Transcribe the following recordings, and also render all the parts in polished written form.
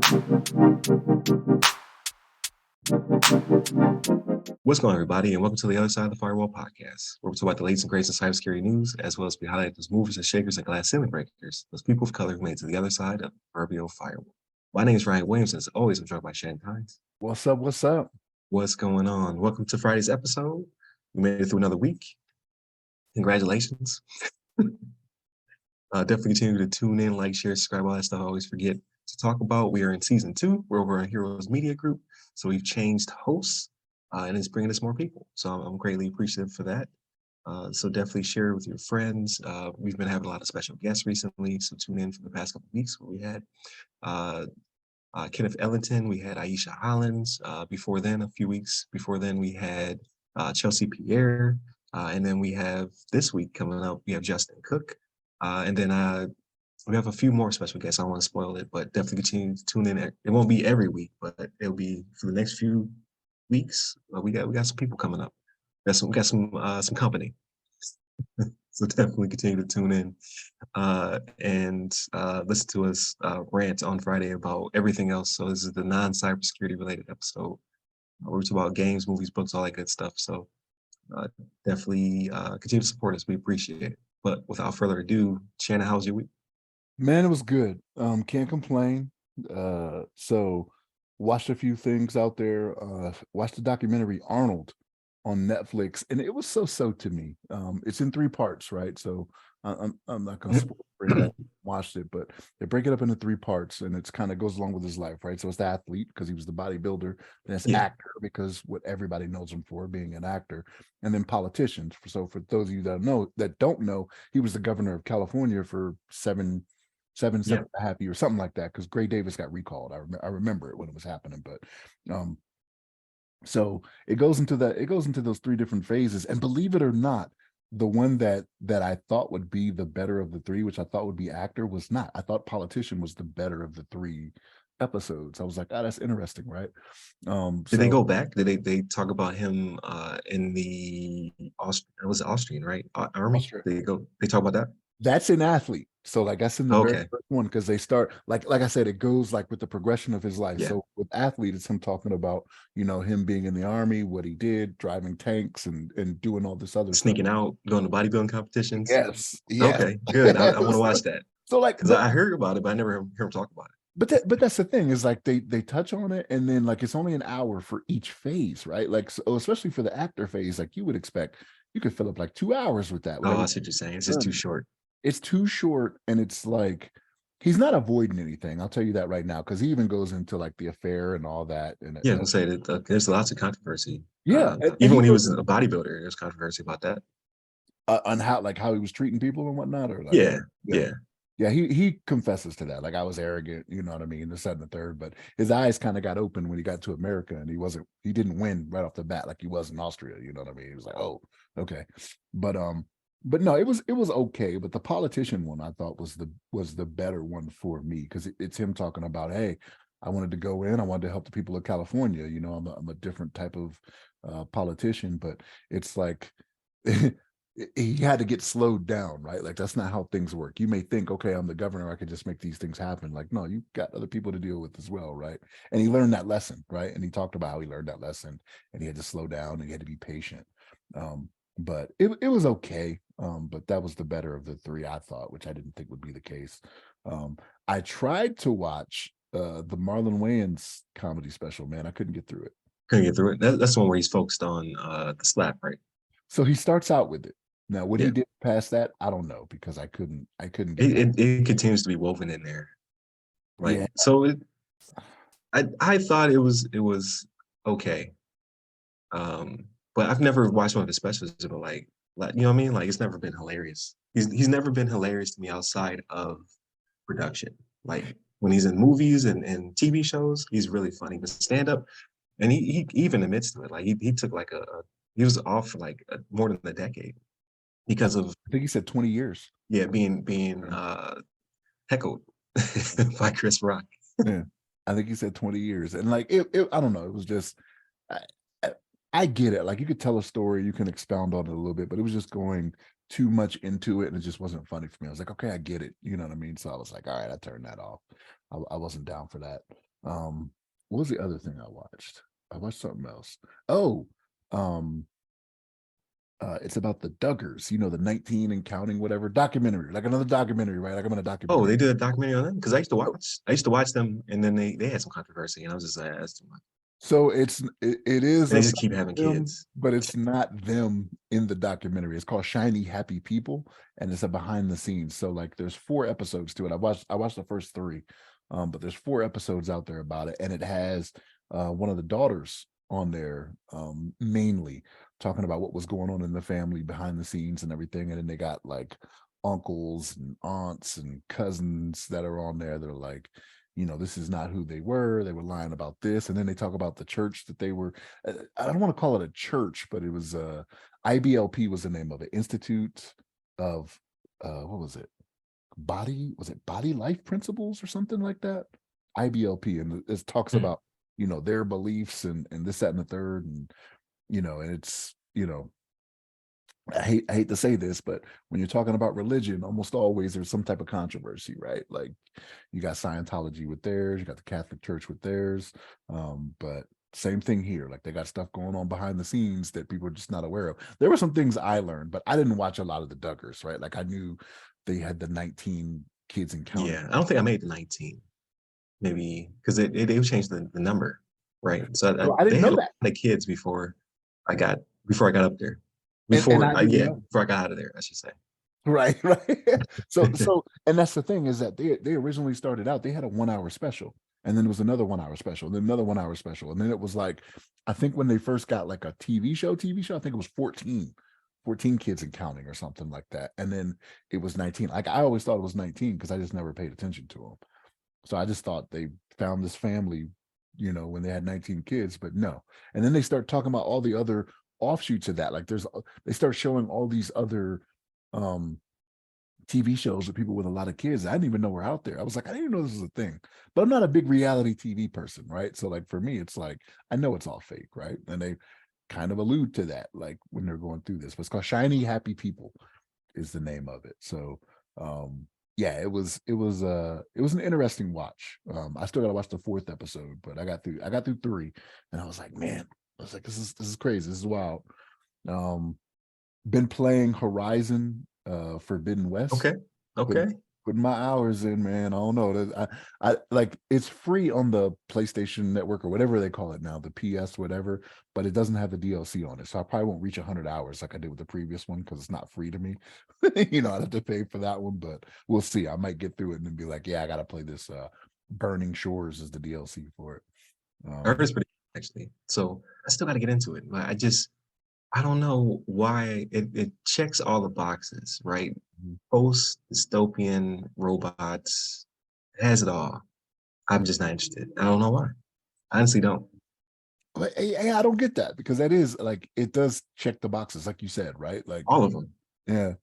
What's going on, everybody, and welcome to the other side of the Firewall podcast, where we talk about the latest and greatest in cybersecurity news, as well as we highlight those movers and shakers and glass ceiling breakers, those people of color who made it to the other side of the proverbial firewall. My name is Ryan Williams, and as always, I'm joined by Shannon. What's up? What's up? What's going on? Welcome to Friday's episode. We made it through another week. Congratulations. Definitely continue to tune in, like, share, subscribe, all that stuff I always forget to talk about. We are in season 2. We're over on Heroes Media Group, so we've changed hosts. And it's bringing us more people. So I'm greatly appreciative for that. So definitely share it with your friends. We've been having a lot of special guests recently, so tune in for the past couple of weeks where we had Kenneth Ellington, we had Aisha Hollins. Before then, a few weeks before then, we had Chelsea Pierre. And then we have this week coming up, we have Justin Cook. And then we have a few more special guests. I don't want to spoil it, but definitely continue to tune in. It won't be every week, but it'll be for the next few weeks. We got some people coming up. We got some company. So definitely continue to tune in and listen to us rant on Friday about everything else. So this is the non-cybersecurity related episode. We talk about games, movies, books, all that good stuff. So definitely continue to support us. We appreciate it. But without further ado, Shannon, how's your week? Man, it was good. Can't complain. So watched a few things out there. Watched the documentary Arnold on Netflix, and it was so to me. It's in 3 parts, right? So I'm not gonna spoil for anybody that watched it, but they break it up into 3 parts, and it's kind of goes along with his life, right? So it's the athlete because he was the bodybuilder, then it's actor because what everybody knows him for being an actor, and then politicians. So for those of you that don't know, he was the governor of California for seven and a half years, something like that, because Gray Davis got recalled. I remember it when it was happening, but so it goes into those 3 different phases. And believe it or not, the one that I thought would be the better of the 3, which I thought would be actor, was not. I thought politician was the better of the 3 episodes. I was like, that's interesting, right? Did they go back? Did they talk about him in the Austrian, right? Army? They talk about that? That's an athlete. So like that's in the very first one, because they start like I said, it goes like with the progression of his life. So with athlete, it's him talking about, him being in the Army, what he did, driving tanks and doing all this other sneaking stuff. out, going to bodybuilding competitions. Yes. Okay, good. I want to watch that. So like, because I heard about it, but I never heard him talk about it. But that's the thing, is like they touch on it, and then like it's only an hour for each phase, right? Like, so especially for the actor phase, like you would expect you could fill up like 2 hours with that. Oh, I see what you're saying. It's just too short. It's too short, and it's like he's not avoiding anything. I'll tell you that right now, because he even goes into like the affair and all that. And I can say that there's lots of controversy. Yeah, even when he was a bodybuilder, there's controversy about that. On how he was treating people and whatnot, or like, yeah. He confesses to that. Like, I was arrogant, you know what I mean, this, that, and the third. But his eyes kind of got open when he got to America, and he didn't win right off the bat like he was in Austria. You know what I mean? He was like, oh, okay, but no, it was okay. But the politician one, I thought was the better one for me, because it's him talking about, hey, I wanted to go in, I wanted to help the people of California. I'm a different type of politician, but it's like he had to get slowed down, right? Like, that's not how things work. You may think, okay, I'm the governor, I could just make these things happen. Like, no, you've got other people to deal with as well, right? And he learned that lesson, right? And he talked about how he learned that lesson, and he had to slow down, and he had to be patient. But it was okay. But that was the better of the 3, I thought, which I didn't think would be the case. I tried to watch the Marlon Wayans comedy special, man. I couldn't get through it. That's the one where he's focused on the slap, right? So he starts out with it. Now, what he did past that, I don't know, because I couldn't get it continues to be woven in there. Right. Yeah. So I thought it was okay. But I've never watched one of his specials, but like, you know what I mean? Like, it's never been hilarious. He's never been hilarious to me outside of production. Like, when he's in movies and TV shows, he's really funny. But stand up, and he even admits to it. Like, he took like he was off for like more than a decade because of, I think he said 20 years. Yeah, being heckled by Chris Rock. Yeah, I think he said 20 years, and like it I don't know. It was just. I get it. Like, you could tell a story, you can expound on it a little bit, but it was just going too much into it, and it just wasn't funny for me. I was like, okay, I get it. You know what I mean? So I was like, all right, I turned that off. I wasn't down for that. What was the other thing I watched? I watched something else. Oh, um, it's about the Duggars, the 19 and counting, whatever documentary, like another documentary, right? Like I'm in a Oh, documentary. they did a documentary on them because I used to watch them, and then they had some controversy, and I was just like, that's too much. So it is And they about just keep having them, kids. but it's not them in the documentary. It's called Shiny Happy People, and it's a behind the scenes. So like there's 4 episodes to it. I watched the first 3, but there's 4 episodes out there about it, and it has one of the daughters on there, mainly talking about what was going on in the family behind the scenes and everything. And then they got like uncles and aunts and cousins that are on there that are like, this is not who they were. They were lying about this. And then they talk about the church that they were. I don't want to call it a church, but it was IBLP was the name of it. Institute of what was it? Was it Body Life Principles or something like that? IBLP. And it talks Hmm. about, their beliefs and this, that, and the third. And, and it's, I hate to say this, but when you're talking about religion, almost always there's some type of controversy, right? Like you got Scientology with theirs, you got the Catholic Church with theirs, but same thing here. Like they got stuff going on behind the scenes that people are just not aware of. There were some things I learned, but I didn't watch a lot of the Duggars, right? Like I knew they had the 19 kids and counting. Yeah, I don't think I made the 19, maybe because they changed the number, right? So So I they didn't had know a that, lot of kids I got before I got up there. and I didn't know. Before I got out of there, I should say. Right, right. So, and that's the thing is that they originally started out, they had a 1 hour special, and then there was another 1 hour special, and then another 1 hour special, and then it was like, I think when they first got like a TV show, I think it was 14 kids and counting or something like that, and then it was 19. Like I always thought it was 19 because I just never paid attention to them. So I just thought they found this family, when they had 19 kids, but no. And then they start talking about all the other offshoots of that. Like they start showing all these other um TV shows with people with a lot of kids. I didn't even know were out there. I was like, I didn't even know this was a thing. But I'm not a big reality TV person, right? So like for me, it's like I know it's all fake, right? And they kind of allude to that, like when they're going through this. But it's called Shiny Happy People is the name of it. So yeah, it was an interesting watch. I still gotta watch the 4th episode, but I got through 3, and I was like, man, I was like, this is crazy. This is wild. Um, been playing Horizon Forbidden West, Okay, okay. putting putting my hours in, man. I don't know. I like it's free on the PlayStation Network or whatever they call it now, the PS whatever, but it doesn't have the DLC on it. So I probably won't reach 100 hours like I did with the previous one because it's not free to me. I'd have to pay for that one, but we'll see. I might get through it and then be like, yeah, I gotta play this Burning Shores is the DLC for it. I heard Um it's pretty good, actually. So I still got to get into it. But I don't know why it checks all the boxes, right? Post dystopian robots, it has it all. I'm just not interested. I don't know why. I honestly don't. but I don't get that because that is like it does check the boxes, like you said, right? Like, All of them. yeah.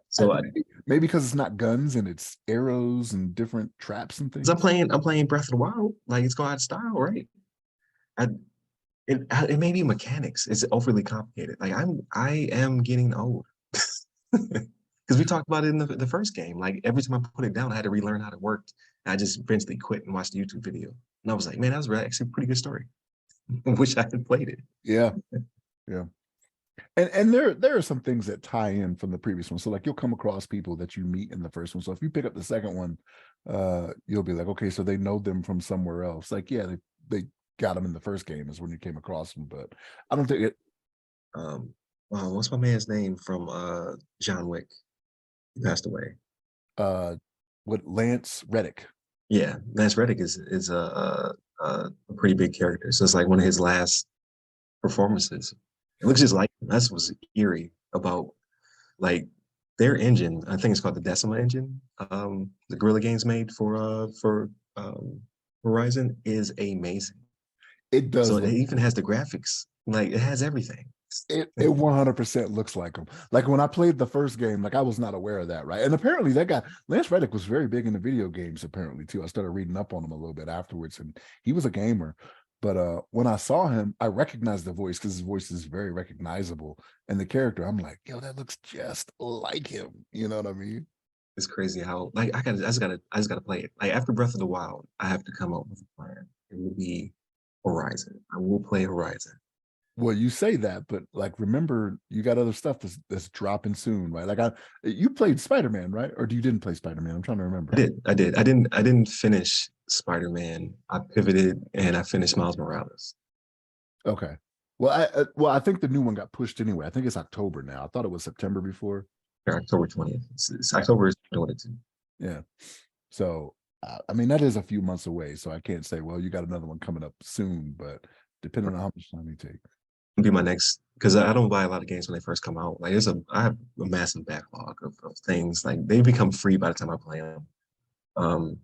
So I, Maybe because it's not guns and it's arrows and different traps and because things. I'm playing Breath of the Wild, like it's going out of style, right? I, it may be mechanics. It's overly complicated. Like I am getting old. Because we talked about it in the first game. Like every time I put it down, I had to relearn how it worked. And I just eventually quit and watched the YouTube video. And I was like, man, that was actually a pretty good story. I wish I had played it. Yeah, yeah. And there are some things that tie in from the previous one. So like you'll come across people that you meet in the first one. So if you pick up the second one, you'll be like, okay, so they know them from somewhere else. Like, yeah, they got them in the first game is when you came across them, but I don't think it. Um, what's my man's name from John Wick? He passed away. uh what Lance Reddick. Yeah, Lance Reddick is a pretty big character. So it's like one of his last performances. It looks just like him. That's what's eerie about like their engine. I think it's called the Decima engine. The Guerrilla Games made for Horizon is amazing. It So does it look. even has the graphics. Like it has everything. It 100% looks like him. Like when I played the first game, like I was not aware of that, right? And apparently that guy Lance Reddick was very big into video games, apparently too. I started reading up on him a little bit afterwards, and he was a gamer. But when I saw him, I recognized the voice because his voice is very recognizable, and the character, I'm like, yo, that looks just like him. You know what I mean? It's crazy how like I just gotta play it. Like after Breath of the Wild, I have to come up with a plan. It will be Horizon. I will play Horizon. Well, you say that, but like, remember, you got other stuff that's dropping soon, right? Like, you played Spider-Man, right? Or you didn't play Spider-Man? I'm trying to remember. I didn't finish Spider-Man. I pivoted and I finished Miles Morales. Okay. Well, I think the new one got pushed anyway. I think it's October now. I thought it was September before. Or October 20th. It's October 22. Yeah. So, I mean, that is a few months away. So I can't say, well, you got another one coming up soon, but depending on how much time you take. It'll be my next because I don't buy a lot of games when they first come out. Like I have a massive backlog of things. Like they become free by the time I play them. Um,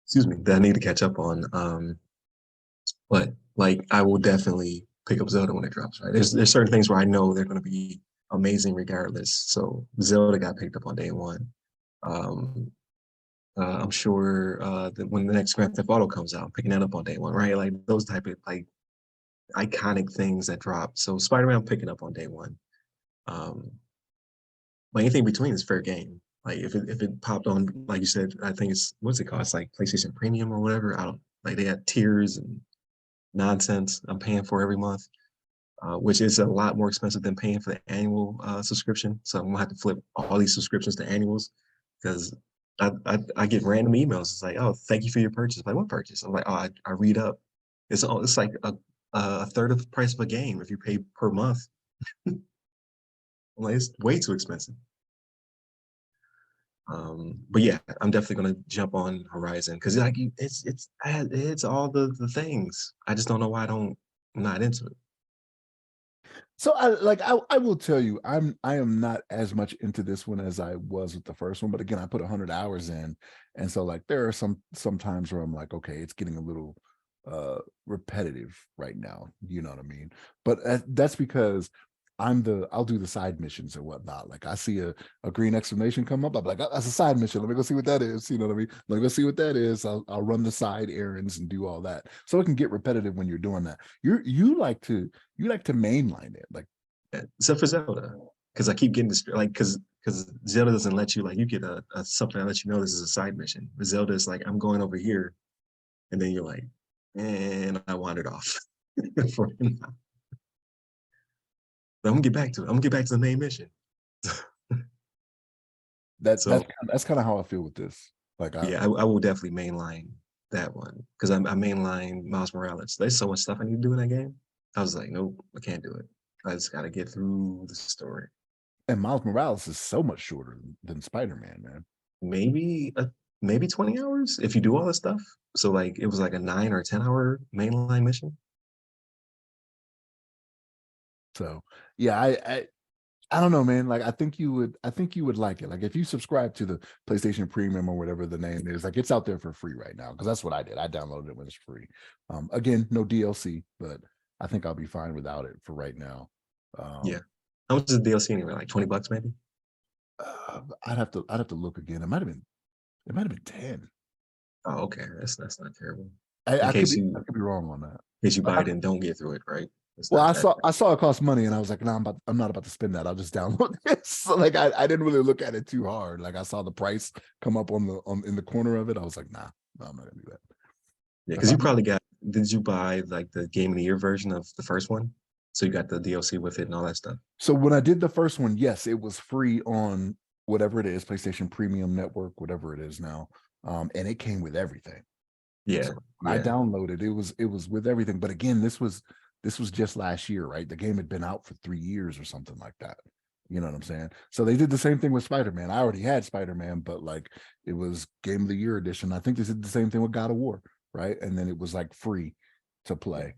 excuse me, that I need to catch up on. But like I will definitely pick up Zelda when it drops, right? There's certain things where I know they're gonna be amazing regardless. So Zelda got picked up on day one. Um, I'm sure that when the next Grand Theft Auto comes out, I'm picking that up on day one, right? Like those type of like iconic things that drop. So Spider-Man, I'm picking up on day one. Um, but anything between is fair game. Like if it popped on, like you said, I think it's what's it called? It's like PlayStation Premium or whatever. I don't like they had tiers and nonsense I'm paying for every month, which is a lot more expensive than paying for the annual subscription. So I'm gonna have to flip all these subscriptions to annuals because I get random emails. It's like, oh, thank you for your purchase. Like, what purchase? I'm like, oh, I read up. It's like a third of the price of a game if you pay per month. I'm like, it's way too expensive. But yeah, I'm definitely gonna jump on Horizon because like it's all the things. I just don't know why I'm not into it. So I will tell you, I am not as much into this one as I was with the first one, but again, I put 100 hours in, and so like there are some times where I'm like, okay, it's getting a little repetitive right now, you know what I mean? But that's because I'll do the side missions and whatnot. Like I see a green exclamation come up, I'm like, "Oh, that's a side mission. Let me go see what that is." You know what I mean? Let me go see what that is. I'll run the side errands and do all that. So it can get repetitive when you're doing that. You like to mainline it, like Except for Zelda, because I keep getting this like because Zelda doesn't let you like you get a something that lets you know this is a side mission. But Zelda is like I'm going over here, and then you're like, and I wandered off. For now. But I'm gonna get back to it. I'm gonna get back to the main mission. So that's kind of how I feel with this. Like yeah, I will definitely mainline that one because I mainline Miles Morales. There's so much stuff I need to do in that game. I was like, nope, I can't do it. I just got to get through the story. and Miles Morales is so much shorter than Spider-Man, man. Maybe maybe 20 hours if you do all this stuff. So like it was like a 9 or 10 hour mainline mission. So yeah, I don't know, man. Like I think you would like it. Like if you subscribe to the PlayStation Premium or whatever the name is, like it's out there for free right now. Because that's what I did. I downloaded it when it's free. Again, no DLC, but I think I'll be fine without it for right now. Yeah. How much is the DLC anyway? Like $20 maybe? I'd have to look again. It might have been 10. Oh, okay. That's not terrible. I, In I could case be you I could be wrong on that. in case you buy I, it and don't get through it, right? It's well, not that I saw it cost money, and I was like, no, I'm not about to spend that. I'll just download this. So like I didn't really look at it too hard. Like I saw the price come up on in the corner of it. I was like, nah, no, I'm not gonna do that. yeah, If because you I'm probably got did you buy like the Game of the Year version of the first one? So you got the DLC with it and all that stuff. So when I did the first one, yes, it was free on whatever it is, PlayStation Premium Network, whatever it is now. And it came with everything. Yeah, So when I yeah. downloaded, it was with everything. But again, this was just last year, right? The game had been out for 3 years or something like that. You know what I'm saying? So they did the same thing with Spider-Man. I already had Spider-Man, but like it was Game of the Year edition. I think they did the same thing with God of War, right? And then it was like free to play.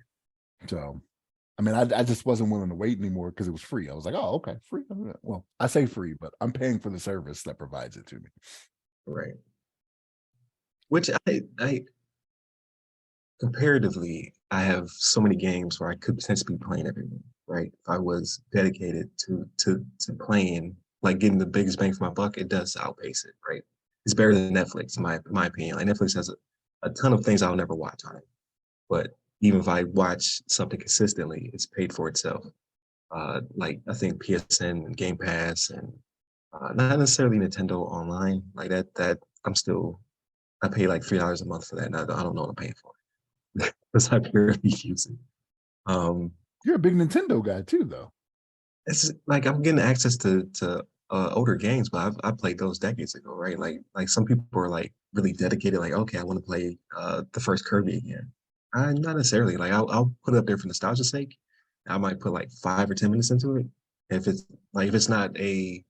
So I mean, I just wasn't willing to wait anymore because it was free. I was like, oh, okay, free. Well, I say free, but I'm paying for the service that provides it to me. Right. Which I comparatively, I have so many games where I could potentially be playing every week, right? If I was dedicated to playing, like getting the biggest bang for my buck, it does outpace it, right? It's better than Netflix, in my opinion. Like Netflix has a ton of things I'll never watch on it. But even if I watch something consistently, it's paid for itself. Like I think PSN and Game Pass and Not necessarily Nintendo Online like that. I pay like $3 a month for that, and I don't know what I'm paying for because I barely use it. You're a big Nintendo guy too, though. It's like I'm getting access to older games, but I played those decades ago, right? Like some people are like really dedicated, like okay, I want to play the first Kirby again. I not necessarily like I'll put it up there for nostalgia's sake. I might put like 5 or 10 minutes into it. If it's not a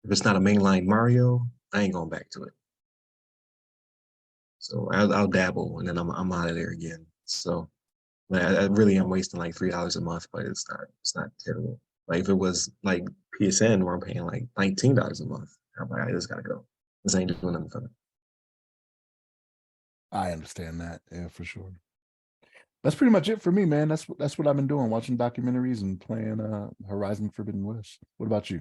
mainline Mario, I ain't going back to it. So I'll dabble and then I'm out of there again. So like I really am wasting like $3 a month, but it's not terrible. Like if it was like PSN where I'm paying like $19 a month, I'm like, I just gotta go. This ain't doing nothing for me. I understand that, yeah, for sure. That's pretty much it for me, man. That's what I've been doing, watching documentaries and playing Horizon Forbidden West. What about you?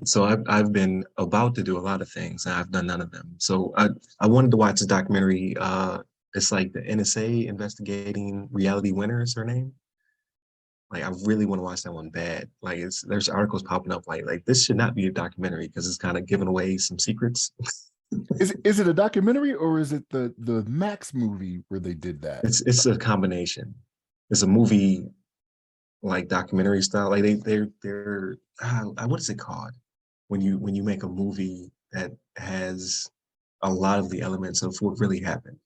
So I've been about to do a lot of things and I've done none of them. So I wanted to watch a documentary. It's like the NSA investigating reality winner is her name. Like I really want to watch that one bad. Like there's articles popping up like this should not be a documentary because it's kind of giving away some secrets. Is it a documentary or is it the Max movie where they did that? It's a combination. It's a movie like documentary style. Like they're what is it called when you make a movie that has a lot of the elements of what really happened.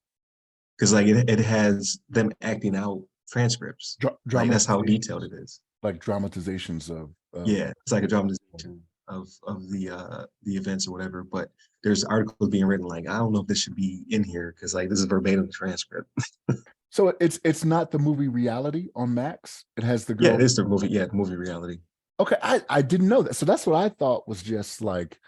Because like it has them acting out transcripts. Like that's how detailed it is. Like dramatizations of Yeah, it's like a dramatization of the events or whatever. But there's articles being written like I don't know if this should be in here because like this is verbatim transcript. So it's not the movie Reality on Max. It has the girl. Yeah, it is the movie. Yeah, the movie Reality. Okay, I didn't know that. So that's what I thought was just like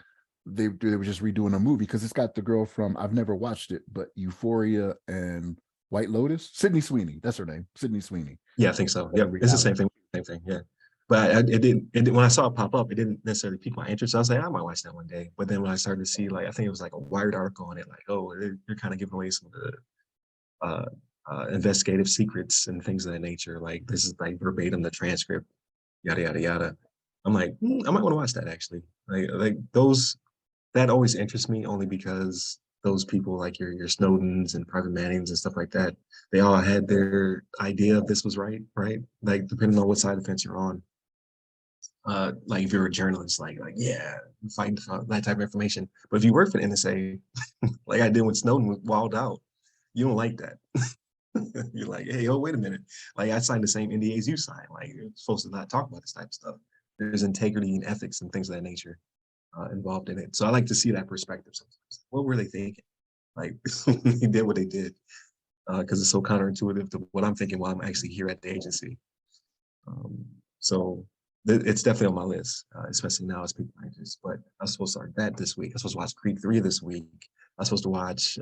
they were just redoing a movie because it's got the girl from I've never watched it, but Euphoria and White Lotus. Sydney Sweeney, that's her name. Sydney Sweeney. Yeah, I think so. Yeah, it's the same thing. Same thing. Yeah. But it didn't. When I saw it pop up, it didn't necessarily pique my interest. I was like, I might watch that one day. But then when I started to see, like, I think it was like a Wired article on it, like, oh, you're kind of giving away some of the investigative secrets and things of that nature. Like, this is like verbatim the transcript, yada yada yada. I'm like, I might want to watch that actually. Like those that always interests me only because those people like your Snowdens and private Mannings and stuff like that, they all had their idea of this was right, right? Like depending on what side of the fence you're on. Like if you're a journalist, like yeah, fighting for that type of information. But if you work for the NSA, like I did when Snowden was walled out, you don't like that. You're like, hey, oh, wait a minute. Like I signed the same NDAs you signed. Like you're supposed to not talk about this type of stuff. There's integrity and ethics and things of that nature involved in it. So I like to see that perspective sometimes. What were they thinking? Like they did what they did because it's so counterintuitive to what I'm thinking while I'm actually here at the agency. So it's definitely on my list, especially now as people practice. But I'm supposed to start that this week. I'm supposed to watch Creed 3 this week. I'm supposed to watch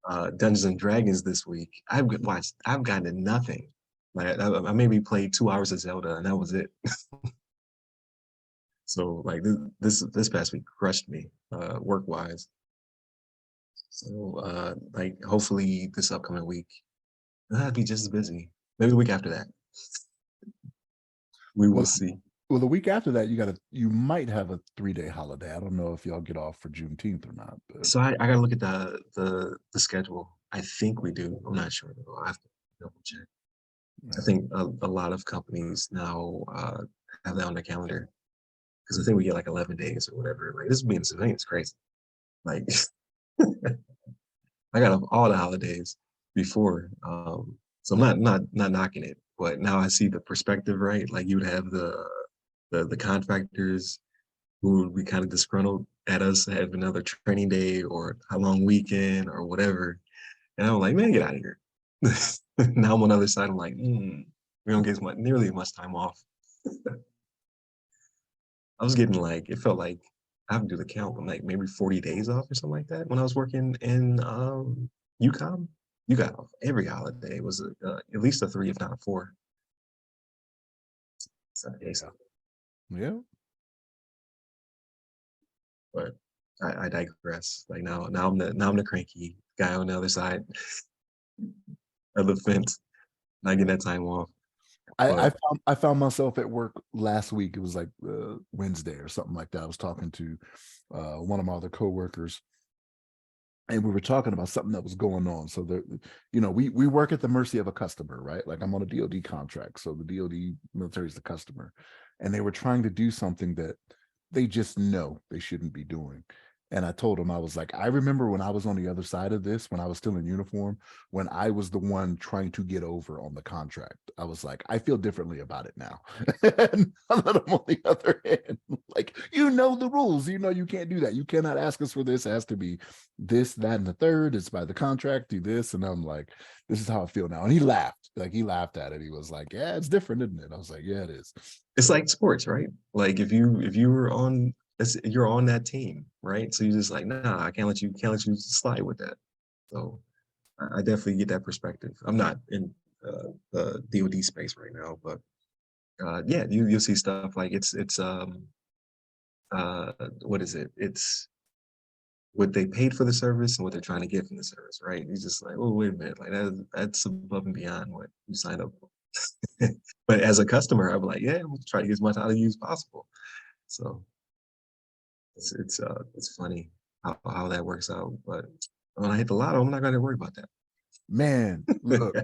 Dungeons and Dragons this week. I've gotten to nothing. Like I maybe played 2 hours of Zelda and that was it. So like this past week crushed me work wise. So like hopefully this upcoming week I'll be just as busy. Maybe the week after that. We will see. Well, the week after that, you might have a 3-day holiday. I don't know if y'all get off for Juneteenth or not. But... So I gotta look at the schedule. I think we do. I'm not sure though. I have to double check. I think a lot of companies now have that on their calendar because I think we get like 11 days or whatever. Like this being civilian is crazy. Like I got all the holidays before, so I'm not knocking it, but now I see the perspective, right? Like you would have the contractors who would be kind of disgruntled at us having another training day or a long weekend or whatever, and I'm like, man, get out of here. Now I'm on the other side. I'm like, we don't get nearly as much time off. I was getting like it felt like I have to do the count, but like maybe 40 days off or something like that when I was working in UCOM. You got off every holiday. It was at least a 3, if not a 4. 7 days off. Yeah. But I digress. Like now I'm the cranky guy on the other side of the fence, not getting that time off. I found myself at work last week. It was like Wednesday or something like that. I was talking to one of my other coworkers, and we were talking about something that was going on. So we work at the mercy of a customer, right? Like I'm on a DoD contract, so the DoD military is the customer, and they were trying to do something that they just know they shouldn't be doing. And I told him, I was like, I remember when I was on the other side of this, when I was still in uniform, when I was the one trying to get over on the contract. I was like, I feel differently about it now. And I'm on the other hand, like, you know the rules. You know you can't do that. You cannot ask us for this. It has to be this, that, and the third. It's by the contract. Do this. And I'm like, this is how I feel now. And he laughed. Like he laughed at it. He was like, yeah, it's different, isn't it? I was like, yeah, it is. It's like sports, right? Like if you were on, you're on that team, right? So you're just like, nah, I can't let you slide with that. So I definitely get that perspective. I'm not in the DoD space right now, but yeah, you'll see stuff like it's what is it? It's what they paid for the service and what they're trying to get from the service, right? He's just like, oh, wait a minute, like that's above and beyond what you signed up for. But as a customer, I'm like, yeah, I'm gonna try to get as much out of you as possible. So it's funny how that works out. But when I hit the lotto, I'm not gonna worry about that. Man, look,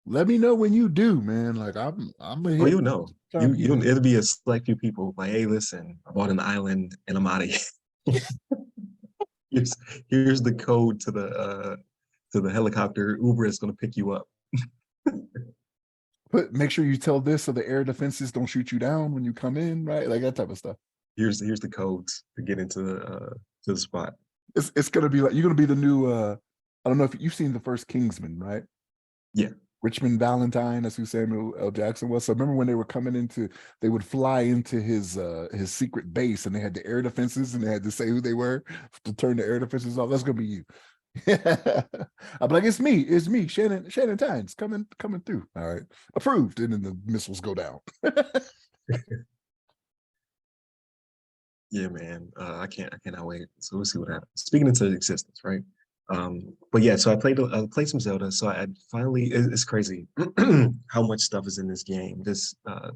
let me know when you do, man. Like I'm gonna Oh, hit you know, it'll be a select few people like, hey, listen, I bought an island and I'm out of here. here's here's the code to the helicopter. Uber is gonna pick you up. But make sure you tell this so the air defenses don't shoot you down when you come in, right? Like that type of stuff. Here's the codes to get into to the spot. It's gonna be like you're gonna be the new I don't know if you've seen the first Kingsman, right? Yeah. Richmond Valentine, that's who Samuel L. Jackson was. So remember when they were coming into, they would fly into his secret base and they had the air defenses and they had to say who they were to turn the air defenses off. That's gonna be you. I'm like, it's me, Shannon Tynes coming through. All right, approved, and then the missiles go down. Yeah, man. I cannot wait. So we'll see what happens. Speaking into existence, right? But yeah, so I played some Zelda. So I finally, it's crazy how much stuff is in this game. I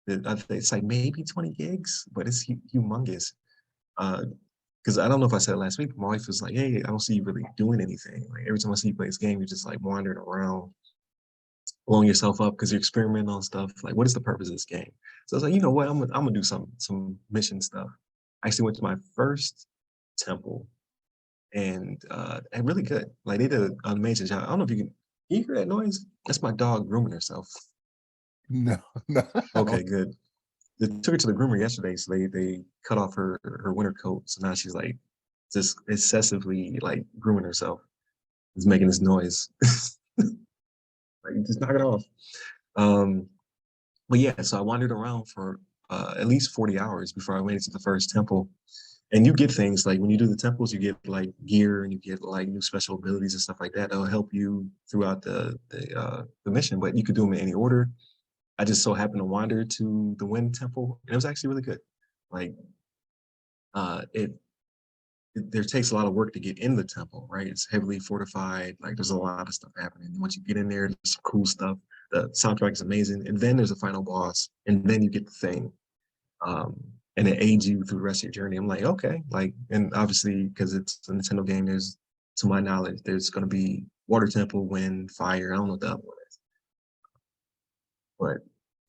think it's like maybe 20 gigs, but it's humongous. Because I don't know if I said it last week, but my wife was like, hey, I don't see you really doing anything. Like every time I see you play this game, you're just like wandering around, blowing yourself up because you're experimenting on stuff. Like, what is the purpose of this game? So I was like, you know what? I'm gonna do some mission stuff. I actually went to my first temple, and really good. Like they did an amazing job. I don't know if you hear that noise? That's my dog grooming herself. No, no. Okay, good. They took her to the groomer yesterday, so they cut off her winter coat. So now she's like just excessively like grooming herself. It's making this noise. Like just knock it off. Um, but yeah, so I wandered around for at least 40 hours before I made it to the first temple. And you get things like when you do the temples, you get like gear and you get like new special abilities and stuff like that. That'll help you throughout the mission. But you could do them in any order. I just so happened to wander to the Wind Temple, and it was actually really good. Like it there takes a lot of work to get in the temple, right? It's heavily fortified. Like there's a lot of stuff happening. And once you get in there, there's some cool stuff. The soundtrack is amazing, and then there's a final boss, and then you get the thing, um, and it aids you through the rest of your journey. I'm like, okay, like, and obviously because it's a Nintendo game, there's, to my knowledge, there's going to be water temple, wind, fire. I don't know what the other one is, but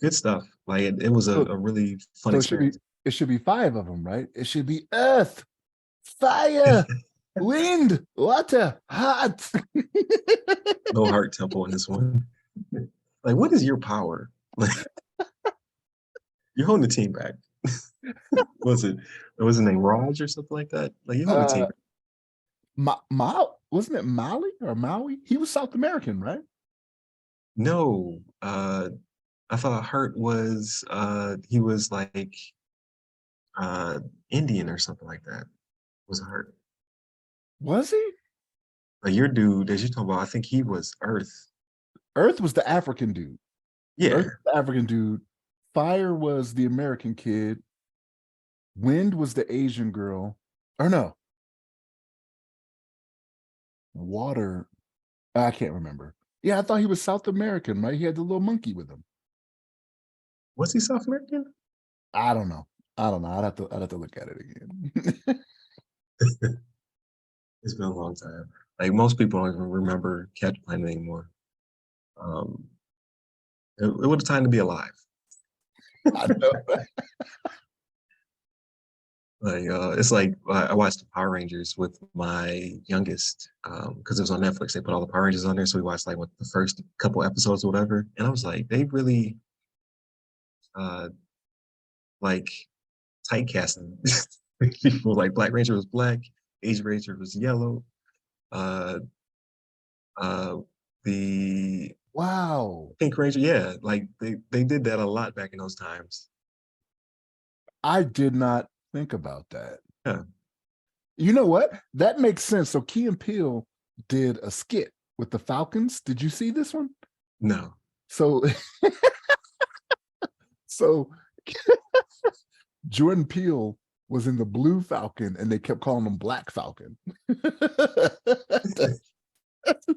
good stuff. Like it was So, a really fun so experience. it should be five of them, right? It should be earth, fire, wind, water, heart. No heart temple in this one. Like, what is your power? Like, you're holding the team back. Was it? Was his name Raj or something like that? Like, you hold the team uh back. wasn't it Mali or Maui? He was South American, right? No, I thought Hurt was he was like uh Indian or something like that. Was Hurt? Was he? Like your dude that you talking about? I think he was Earth. Earth was the African dude. Earth Yeah. was the African dude. Fire was the American kid. Wind was the Asian girl. Or no, water. I can't remember. Yeah, I thought he was South American, right? He had the little monkey with him. Was he South American? I don't know. I'd have to look at it again. It's been a long time. Like most people don't even remember Captain Planet anymore. Um, it was time to be alive. I know. Like it's like I watched the Power Rangers with my youngest because it was on Netflix. They put all the Power Rangers on there, so we watched like what the first couple episodes or whatever. And I was like, they really uh like typecasting people. Like Black Ranger was black, Asian Ranger was yellow. Uh, uh, the Wow. Pink Ranger, yeah, like they did that a lot back in those times. I did not think about that. Yeah, You know what? That makes sense. So Key and Peele did a skit with the Falcons. Did you see this one? no, So so Jordan Peele was in the Blue Falcon and they kept calling him Black Falcon.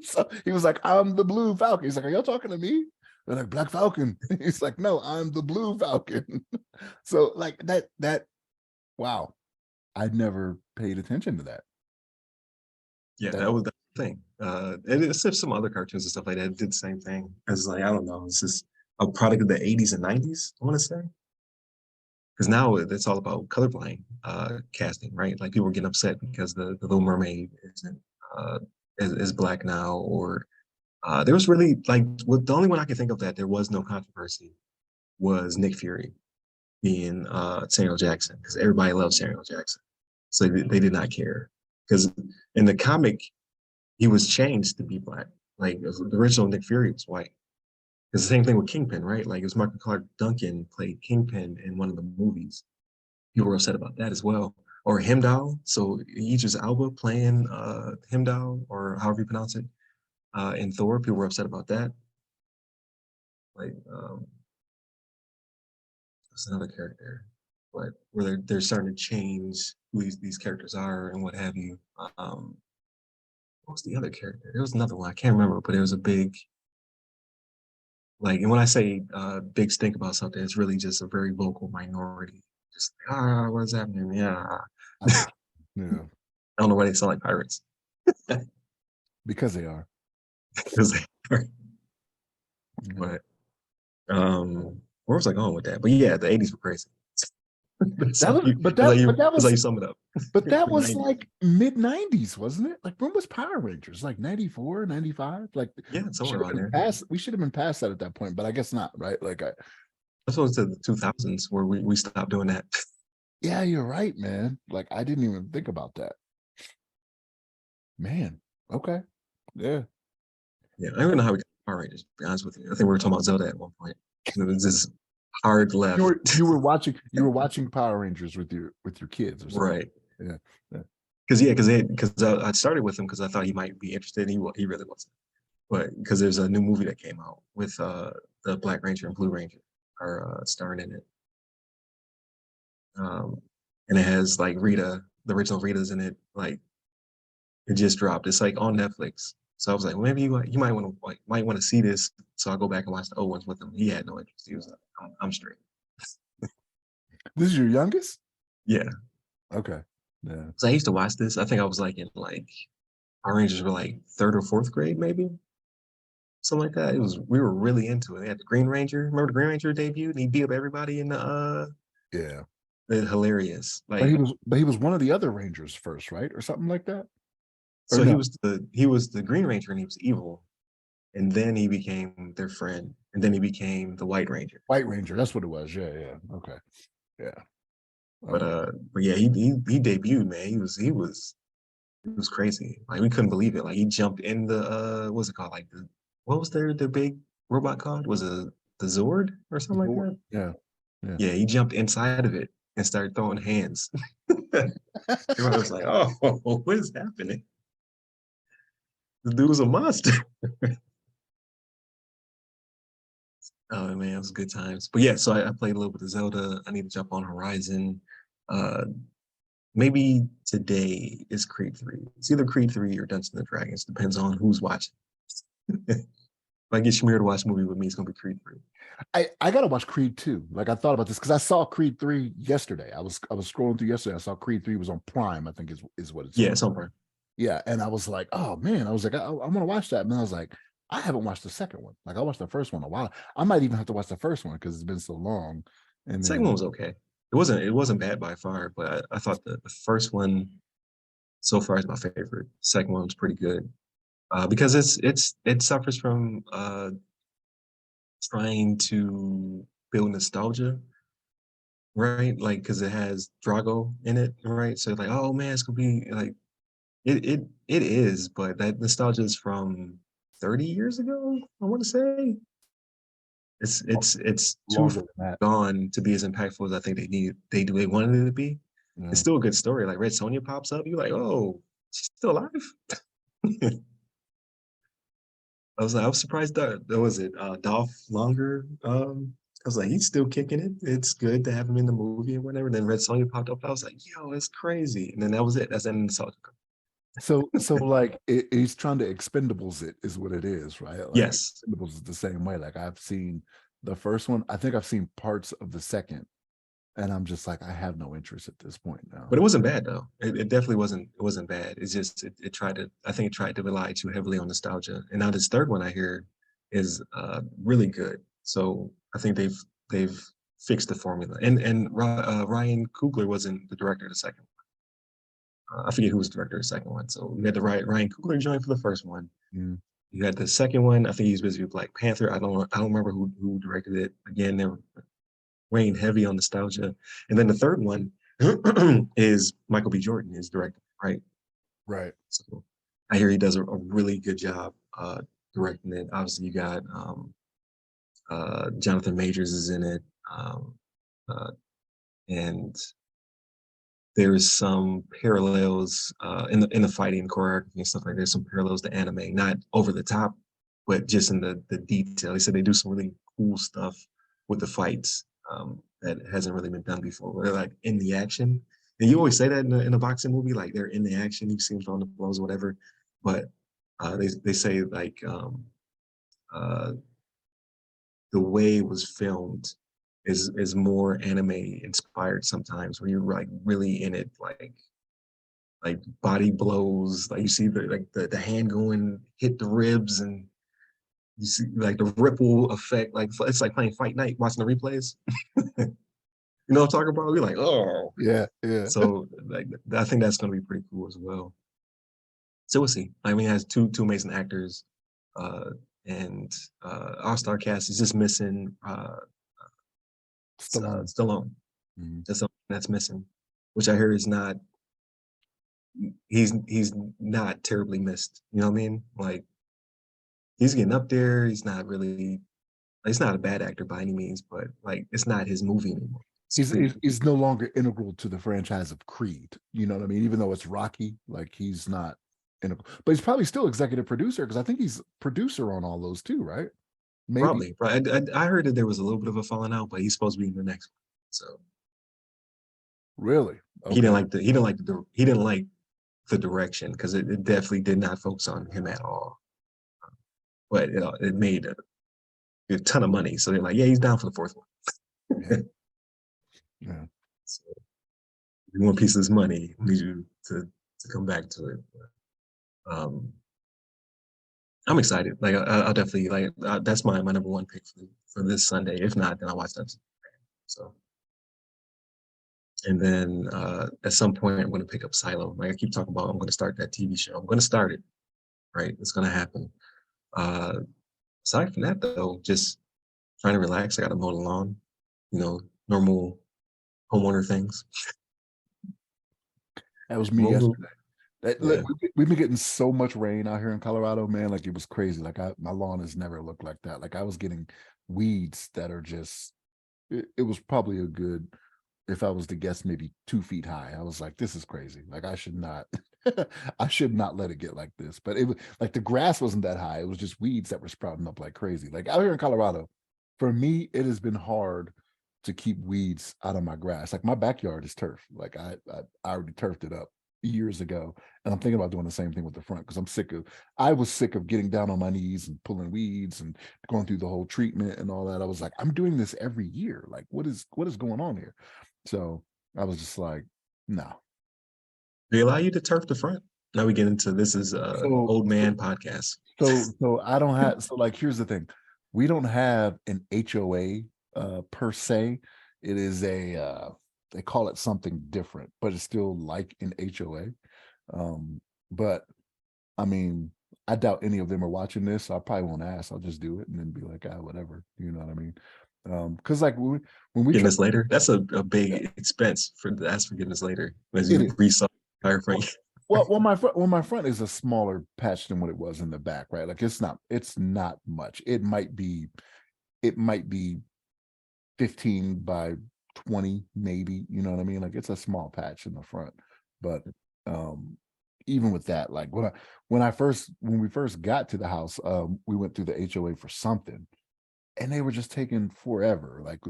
So he was like, I'm the Blue Falcon. He's like, are y'all talking to me? They're like, Black Falcon. He's like, no, I'm the Blue Falcon. So like that, wow. I never paid attention to that. yeah, That that was the thing. And it's just some other cartoons and stuff like that did the same thing. It's like I don't know, it's just a product of the '80s and '90s. I want to say because now it's all about colorblind casting, right? Like people are getting upset because the Little Mermaid isn't uh, is black now, or there was really like the only one I can think of that there was no controversy was Nick Fury being Samuel Jackson because everybody loves Samuel Jackson, so they did not care because in the comic he was changed to be black. Like the original Nick Fury was white. It's the same thing with Kingpin, right? Like it was Michael Clark Duncan played Kingpin in one of the movies. People were upset about that as well. Or Heimdall, so Idris Alba playing Heimdall, or however you pronounce it, in Thor. People were upset about that. Like, that's another character, but where they're starting to change who these characters are and what have you. What was the other character? There was another one I can't remember, but it was a big like. And when I say big stink about something, it's really just a very vocal minority. Just what's happening? Yeah, I get you. Yeah. I don't know why they sound like pirates. Because they are. Because they are. Yeah. But where was I going with that? But yeah, the '80s were crazy. That's That how was you, but that's how that you, but that that's how you was sum it up. but that The was 90s. like mid 90s, wasn't it? Like when was Power Rangers? Like 94, 95? Like Yeah, we should somewhere have around been there. past we should have been past that at that point, but I guess not, right? Like That's what was the 2000s where we stopped doing that. yeah, you're right, man. Like I didn't even think about that. Man. Okay. Yeah. Yeah, I don't even know how we got Power Rangers, to be honest with you. I think we were talking about Zelda at one point. It was just hard You left. were watching Power Rangers with your kids or something. Right. Yeah. Yeah. Because I started with him because I thought he might be interested. He really wasn't. But because there's a new movie that came out with the Black Ranger and Blue Ranger are starring in it. Um, and it has like Rita, the original Rita's in it. Like it just dropped. It's like on Netflix. So I was like, well, maybe you might want to see this. So I'll go back and watch the old ones with him. He had no interest. He was like, I'm straight. This is your youngest? Yeah. Okay. Yeah. So I used to watch this. I think I was like in like Power Rangers were like third or fourth grade, maybe something like that. It was we were really into it. They had the Green Ranger. Remember the Green Ranger debuted and he beat up everybody in Yeah. the hilarious. But Like he was one of the other Rangers first, right? Or something like that? Or so no? he was the Green Ranger and he was evil. And then he became their friend. And then he became the White Ranger. White Ranger. That's what it was. Yeah, yeah. Okay. Yeah. Okay. But yeah, he debuted, man. It was crazy. Like we couldn't believe it. Like he jumped in the what's it called? Like the what was their big robot called? Was it the Zord or something like that? Yeah. Yeah. Yeah, he jumped inside of it and started throwing hands. Everyone was like, "Oh, what is happening? The dude was a monster." Oh man, it was good times. But yeah, so I played a little bit of Zelda. I need to jump on Horizon. Uh, maybe today is Creed 3. It's either Creed 3 or Dungeons and Dragons. Depends on who's watching. I get Shamir to watch a movie with me, it's gonna be Creed 3. I gotta watch Creed 2. Like I thought about this because I saw Creed 3 yesterday. I was scrolling through yesterday. I saw Creed 3 was on Prime, I think is what it's Yeah, on. it's on Prime. Yeah, and I was like, oh man, I was like, I want to watch that. And I was like, I haven't watched the second one. Like I watched the first one a while. I might even have to watch the first one because it's been so long. And The second one then was okay. It wasn't bad by far, but I thought the first one so far is my favorite. Second one was pretty good. Because it suffers from trying to build nostalgia, right? Like because it has Drago in it, right? So like, oh man, it's gonna be like it is, but that nostalgia is from 30 years ago, I want to say. It's too longer far than that. gone to be as impactful as I think they wanted it to be. It's Yeah. still a good story. Like Red Sonja pops up, you're like, oh, she's still alive. I was surprised that was it. Dolph Longer. I was like, he's still kicking it. It's good to have him in the movie and whatever. Then Red Sonja popped up. I was like, yo, it's crazy. And then that was it. That's the end of the Saga. So like he's trying to Expendables it is what it is, right? Like Yes, Expendables is the same way. Like I've seen the first one. I think I've seen parts of the second, and I'm just like, I have no interest at this point now. but it wasn't bad though. It definitely wasn't. It wasn't bad. It's just it tried to. I think it tried to rely too heavily on nostalgia. And now this third one I hear is really good. So I think they've fixed the formula. And Ryan Coogler wasn't the director of the second. I forget who was the director of the second one. So we had the Ryan Coogler join for the first one. Mm. You had the second one. I think he's busy with Black Panther. I don't remember who directed it. Again, they're weighing heavy on nostalgia. And then the third one is Michael B. Jordan is directing, right? Right. So I hear he does a really good job directing it. Obviously, you got Jonathan Majors is in it, uh, and there's some parallels in the fighting choreography and stuff like that. There's some parallels to anime, not over the top, but just in the detail. He said they do some really cool stuff with the fights that hasn't really been done before. Where they're like in the action, and you always say that in a boxing movie, like they're in the action. You see them throwing the blows or whatever, but they say like uh, the way it was filmed is more anime inspired sometimes, where you're like really in it, like body blows, like you see the hand going hit the ribs, and you see like the ripple effect, like it's like playing Fight Night, watching the replays. You know what I'm talking about? We're like, oh, Yeah. Yeah. so like I think that's gonna be pretty cool as well. So we'll see. I mean, it has two amazing actors, uh, and all-star cast is just missing Stallone. Stallone. Mm. That's something that's missing, which I hear is not. He's not terribly missed. You know what I mean? Like he's getting up there. He's not really. He's not a bad actor by any means, but like it's not his movie anymore. It's Creed. He's no longer integral to the franchise of Creed. You know what I mean? Even though it's Rocky, like he's not integral, but he's probably still executive producer because I think he's producer on all those too, right? Maybe. Probably right. I heard that there was a little bit of a falling out, but he's supposed to be in the next one. So Really? he Okay. didn't like he didn't like the direction because it definitely did not focus on him at all. But it made a ton of money, so they're like, yeah, he's down for the fourth Yeah. one. Yeah. So if you want a piece of this money, we need you to come back to it. But, I'm excited. Like I'll definitely like that's my number one pick for this Sunday. If not, then I'll watch that. So and then at some point I'm going to pick up Silo. Like I keep talking about, I'm going to start that TV show. I'm going to start it. Right, it's going to happen. Uh, Aside from that, though, just trying to relax. I got to mow the lawn. You know, normal homeowner things. That was me Mow the, yesterday. Look, yeah, we've been getting so much rain out here in Colorado, man. Like it was crazy. Like my lawn has never looked like that. Like I was getting weeds that are just. It was probably a good, if I was to guess, maybe 2 feet high. I was like, this is crazy. Like I should not, I should not let it get like this. But it was like the grass wasn't that high. It was just weeds that were sprouting up like crazy. Like out here in Colorado, for me, it has been hard to keep weeds out of my grass. Like my backyard is turf. Like I already turfed it up. years ago, and I'm thinking about doing the same thing with the front because I was sick of getting down on my knees and pulling weeds and going through the whole treatment and all that. I was like, I'm doing this every year. Like, what is going on here? So I was just like, no. They allow you to turf the front. Now we get into this is a old man podcast. So I don't have, so like, here's the thing. We don't have an HOA per se. It is they call it something different, but it's still like an HOA. But I mean, I doubt any of them are watching this. So I probably won't ask. I'll just do it and then be like, whatever. You know what I mean? Because like when we Forgiveness later, that's a big expense for to ask forgiveness later as you resell entire frame. Well, my front is a smaller patch than what it was in the back, right? Like it's not much. It might be 15 by 20, maybe, you know what I mean? Like it's a small patch in the front. But even with that, like when we first got to the house, we went through the HOA for something and they were just taking forever. Like,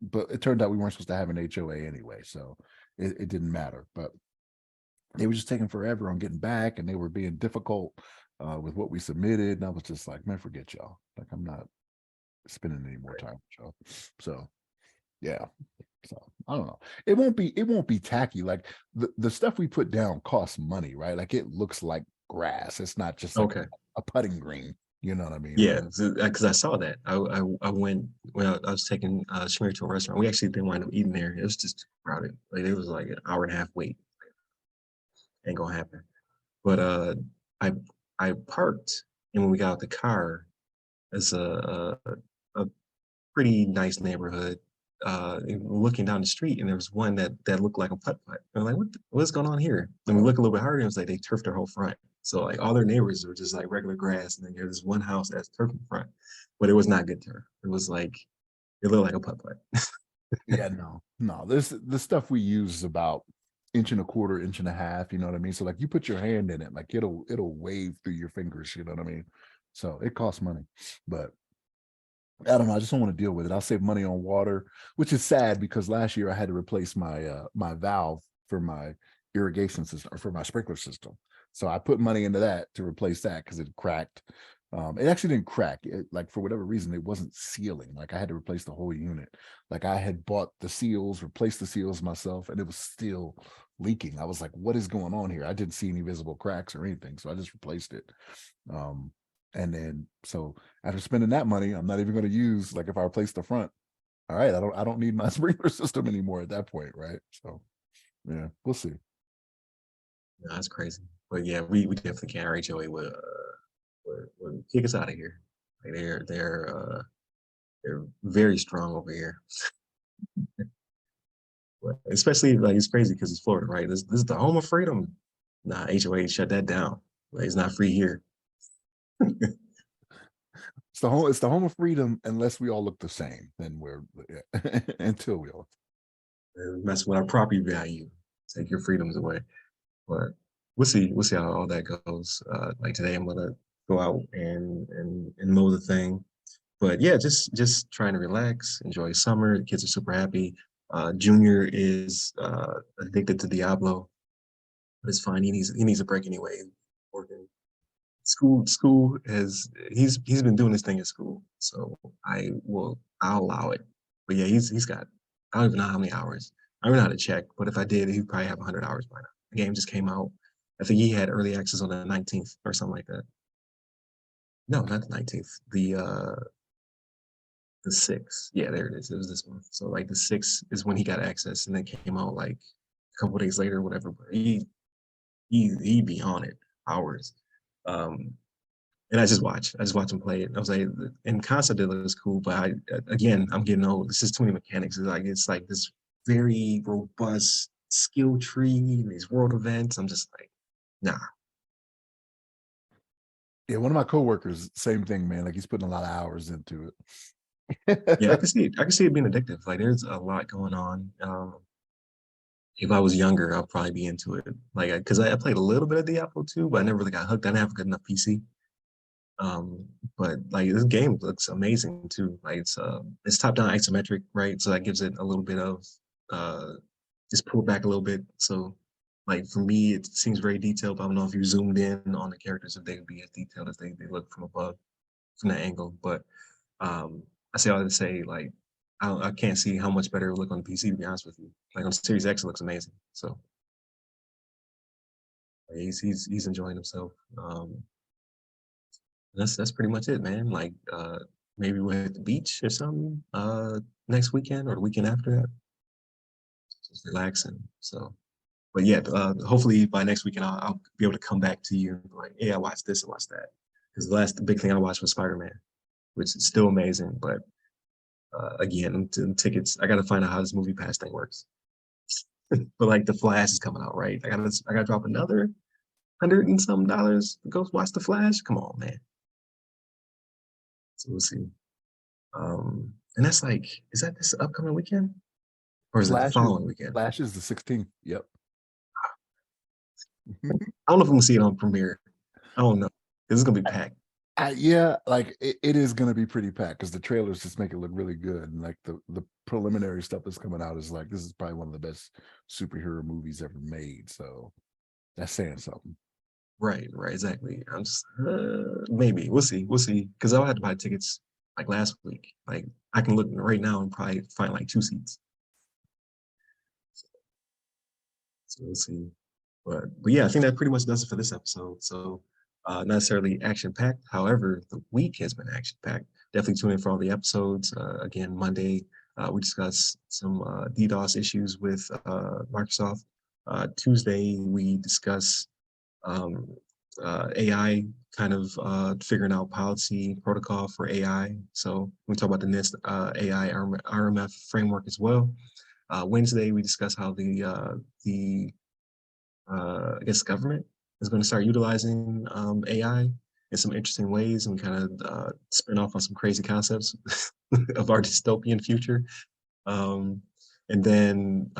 but it turned out we weren't supposed to have an HOA anyway, so it didn't matter. But they were just taking forever on getting back, and they were being difficult with what we submitted. And I was just like, man, forget y'all. Like, I'm not spending any more time with y'all. So yeah. So I don't know. It won't be tacky. Like the stuff we put down costs money, right? Like it looks like grass. It's not just like a putting green. You know what I mean? Yeah, because I saw that. I went when I was taking Shamir to a restaurant. We actually didn't wind up eating there. It was just crowded. Like it was like an hour and a half wait. Ain't gonna happen. But I I parked, and when we got out the car, it's a pretty nice neighborhood. Looking down the street, and there was one that looked like a putt putt. I'm like, what's going on here? And we look a little bit harder, and it was like they turfed their whole front. So like all their neighbors were just like regular grass, and then there's one house that's turf in front, but it was not good turf. It was like it looked like a putt putt. Yeah, no. The stuff we use is about inch and a quarter, inch and a half. You know what I mean? So like you put your hand in it, like it'll wave through your fingers. You know what I mean? So it costs money, but I don't know. I just don't want to deal with it. I'll save money on water, which is sad because last year I had to replace my my valve for my irrigation system or for my sprinkler system. So I put money into that to replace that because it cracked. It actually didn't crack. Like for whatever reason, it wasn't sealing. Like I had to replace the whole unit. Like I had bought the seals, replaced the seals myself, and it was still leaking. I was like, "What is going on here?" I didn't see any visible cracks or anything, so I just replaced it. And then so after spending that money, I'm not even going to use, like if I replace the front, all right, I don't need my sprinkler system anymore at that point, right? So yeah, we'll see. No, that's crazy. But yeah, we definitely can't. Our HOA will kick us out of here. Like they're very strong over here. But especially like it's crazy because it's Florida, right? This is the home of freedom. Nah, HOA shut that down. Like, it's not free here. It's the home of freedom unless we all look the same. Then we're until we all Mess with our property value, take your freedoms away. But we'll see how all that goes. Like today, I'm gonna go out and mow the thing. But yeah, just trying to relax, enjoy summer. The kids are super happy. Junior is addicted to Diablo, but it's fine. He needs a break anyway. Working school has he's been doing this thing at school, so I'll allow it. But yeah, he's got I don't even know how many hours. I don't know how to check, but if I did, he'd probably have 100 hours by now. The game just came out. I think he had early access on the 19th or something like that. No, not the 19th. The 6th. Yeah, there it is. It was this month. So like the 6th is when he got access, and then came out like a couple days later, or whatever. But he be on it hours. And I just watch him play it. I was like, and concept of it was cool, but I'm getting old. This is too many mechanics. It's like this very robust skill tree, these world events. I'm just like, nah. Yeah, one of my coworkers, same thing, man. Like he's putting a lot of hours into Yeah, I it. can see it. I can see it being addictive. Like there's a lot going on. If I was younger, I'll probably be into it. Like, because I played a little bit of Diablo 2, but I never really got hooked. I didn't have a good enough PC. But like this game looks amazing too. Like it's top down isometric, right? So that gives it a little bit of just pull back a little bit. So Like for me, it seems very detailed, but I don't know if you zoomed in on the characters, if they would be as detailed as they look from above, from that angle. But I say all that to say, like, I can't see how much better it would look on the PC, to be honest with you. Like on Series X, it looks amazing. So he's enjoying himself. That's pretty much it, man. Like maybe we're at the beach or something next weekend or the weekend after that. Just relaxing. So, but yeah, hopefully by next weekend I'll be able to come back to you and be like, hey, I watched this and watched that. Because the last big thing I watched was Spider-Man, which is still amazing. But again, tickets, I got to find out how this movie pass thing works. But like the Flash is coming out, right? I gotta drop another $100 and some dollars to go watch the Flash. Come on, man. So we'll see. And that's like, is that this upcoming weekend? Or is it the following weekend? Flash is the 16th. Yep. I don't know if I'm gonna see it on premiere. I don't know. This is gonna be packed. Yeah, like it is gonna be pretty packed because the trailers just make it look really good. And like the preliminary stuff that's coming out is like, this is probably one of the best superhero movies ever made. So that's saying something. Right, exactly. I'm just maybe we'll see. Because I had to buy tickets like last week. Like I can look right now and probably find like 2 seats. So we'll see. But yeah, I think that pretty much does it for this episode. So not necessarily action packed. However, the week has been action packed. Definitely tune in for all the episodes. Again, Monday we discuss some DDoS issues with Microsoft. Tuesday we discuss AI, kind of figuring out policy protocol for AI. So we talk about the NIST AI RMF framework as well. Wednesday we discuss how the I guess government is going to start utilizing AI in some interesting ways, and kind of spin off on some crazy concepts of our dystopian future. And then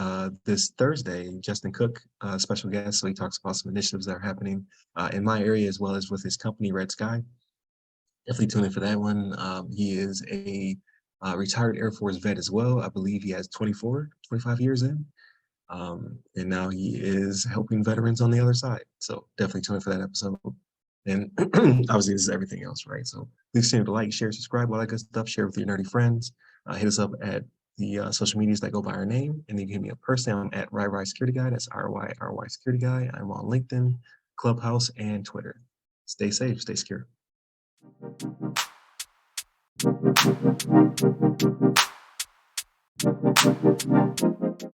this Thursday, Justin Cook, special guest, so he talks about some initiatives that are happening in my area as well as with his company, RedSky. Definitely tune in for that one. He is a retired Air Force vet as well. I believe he has 25 years in. And now he is helping veterans on the other side. So definitely tune in for that episode. And obviously this is everything else, right? So please continue to like, share, subscribe, all that good stuff. Share with your nerdy friends. Hit us up at the social medias that go by our name. And then you can hit me up personally. I'm at RyRy Security Guy. That's RYRY Security Guy. I'm on LinkedIn, Clubhouse, and Twitter. Stay safe, stay secure.